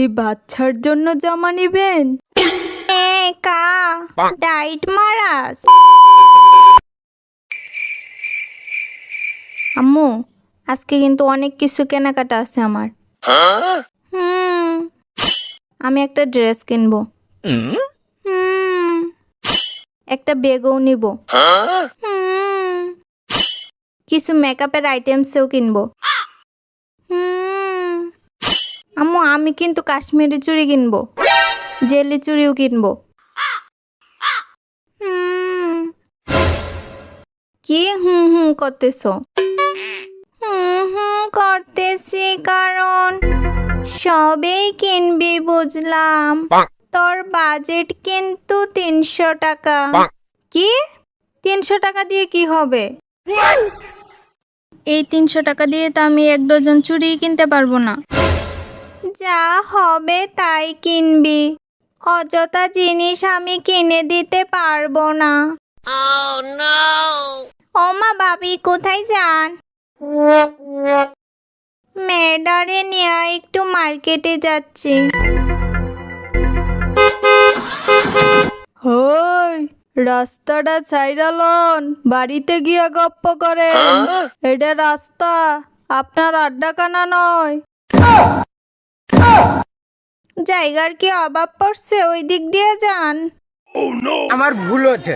এই বাচ্চার জন্য জামা নিবেন? কা ডাইট মারাস। আম্মু, আজকে কিন্তু অনেক কিছু কেনাকাটা আছে আমার। আমি একটা ড্রেস কিনবো, একটা ব্যাগও নিব, কিছু মেকআপের আইটেমসও কিনবো। আম্মু, আমি কিন্তু কাশ্মীরি চুড়ি কিনবো, জেলি চুড়িও কিনবো। কি করতেছো? করতেছি কারণ সবেই কিনবি বুঝলাম। তোর বাজেট কিন্তু 300 টাকা। কি 300 টাকা দিয়ে কি হবে? এই 300 টাকা দিয়ে তো আমি 1 ডজন চুড়ি কিনতে পারবো না। যা হবে তাই কিনবি, অযথা জিনিস আমি কিনে দিতে পারবো না। ও মা, বাবি কোথায় যান? মেয়েটারে নিয়ে একটু মার্কেটে যাচ্ছি। হই, রাস্তাটা ছাইরালন, বাড়িতে গিয়া গপ্প করেন। এটা রাস্তা, আপনার আড্ডাখানা নয়। জায়গার কি অভাব পড়ছে? ওই দিক দিয়ে যান। আমার ভুল হচ্ছে।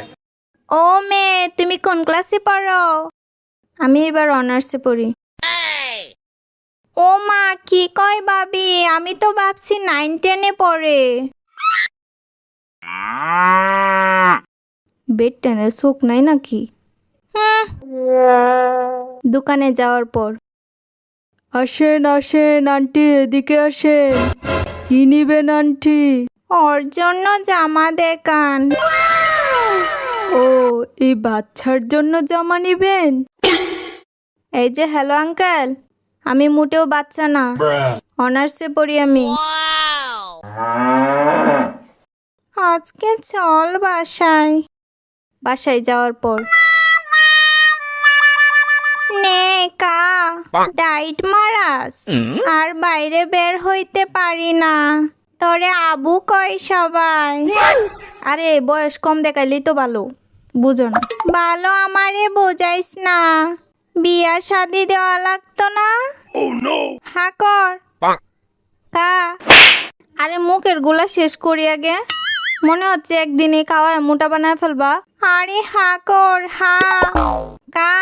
ও মেয়ে, তুমি কোন ক্লাসে পড়ো? আমি এবার অনার্সে পড়ি। ও মা, কি কয় বাবি? আমি তো ভাবছি 9-10-এ পড়ে। বেড টেনের সুখ নাই নাকি? দোকানে যাওয়ার পর, আসেন আসেন আন্টি, এদিকে আসেন। কি নিবেন আন্টি? ওর জন্য জামা দেখান। ও, এই বাচ্চার জন্য জামা নিবেন? এই যে, হ্যালো আঙ্কেল, আমি মোটেও বাচ্চা না, অনার্সে পড়ি আমি। আজকে চল বাসায়। বাসায় যাওয়ার পর, নে কা ডাইট মারাস, আর বাইরে বের হইতে পারি না। তোরে আবু কয় সবাই। আরে বয়স কম দেখাইলেই তো ভালো, বুঝো না? ভালো আমারে বোঝাইস না, বিয়া শাদি দেওয়া লাগতো না। হা কর কা। আরে মুখের গুলা শেষ করি আগে, মনে হচ্ছে একদিনে খাওয়ায় মোটা বানায় ফেলবা। আরে হা কর, হা কা